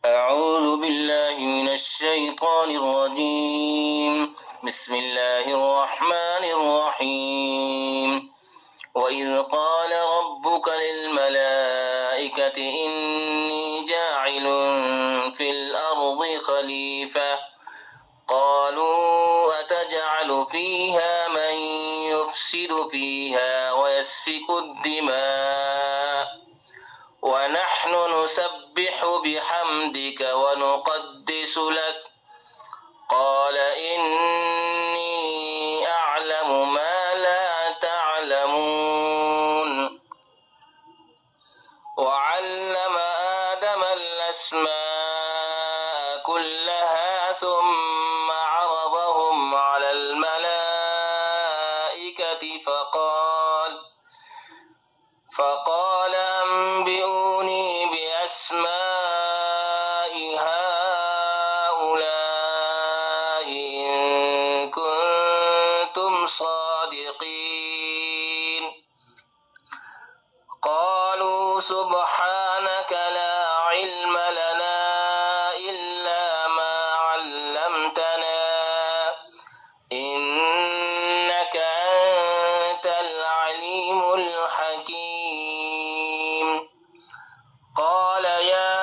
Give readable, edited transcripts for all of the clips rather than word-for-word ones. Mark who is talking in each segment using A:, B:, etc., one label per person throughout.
A: أعوذ بالله من الشيطان الرجيم. بسم الله الرحمن الرحيم. وإذ قال ربك للملائكة إني جاعل في الأرض خليفة قالوا أتجعل فيها من يفسد فيها ويسفك الدماء ونحن نسبح بحمدك ونقدس لك قال إني أعلم ما لا تعلمون. وعلم آدم الأسماء كلها ثم عرضهم على الملائكة فقال أنبئوني بأسماء هؤلاء إن كنتم صادقين. قالوا سبحانك لا علم لنا إلا ما علمتنا إنك أنت العليم الحكيم. قال يا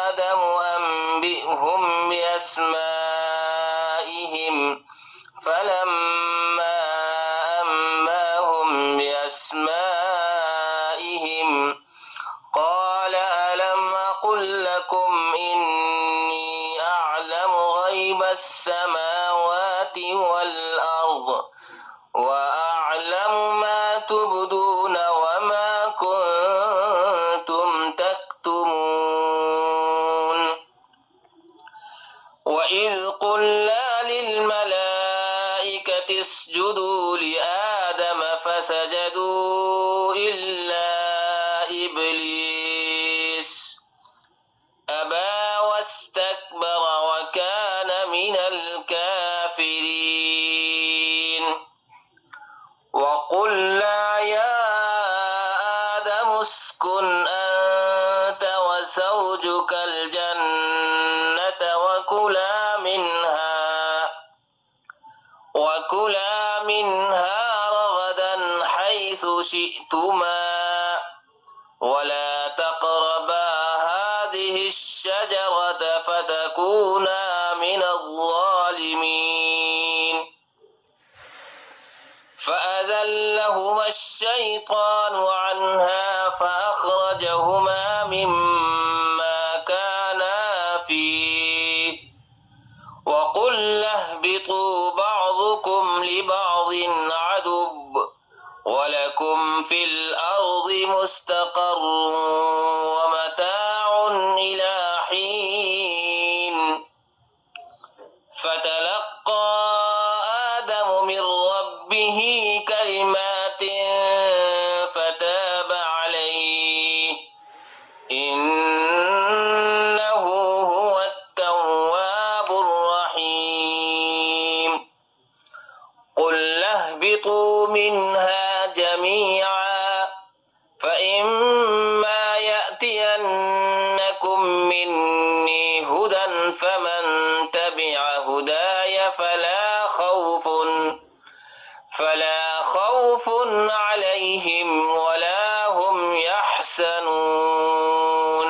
A: آدم أنبئهم بأسمائهم فلما أنباهم بأسمائهم قال ألم أقل لكم إني أعلم غيب السماوات والأرض وأعلم ما تبدون وما كنتم تكتمون. وإذ قلنا للملائكة اسجدوا لآدم فسجدوا إلا إبليس أبى واستكبر وكان من الكافرين. وقلنا يا آدم اسكن أنت وزوجك الجنة وكلا منها رغدا حيث شئتما ولا تقربا هذه الشجرة فتكونا من الظالمين. فأزلهما الشيطان عنها فأخرجهما مما كانا فيه وقلنا اهبطوا بعضكم لبعض عدو ولكم في الأرض مستقر ومتاع إلى حين. فتلقى آدم من ربه كلمات فتاب عليه إنه هو التواب الرحيم. قلنا اهبطوا منها جميعا فإما يأتينكم مني هدى فمن تبع هداي فلا خوف عليهم ولا هم يحزنون.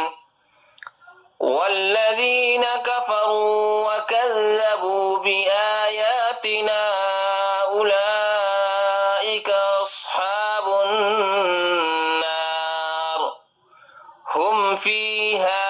A: والذين كفروا وكذبوا بآياتنا أولئك أصحاب النار هم فيها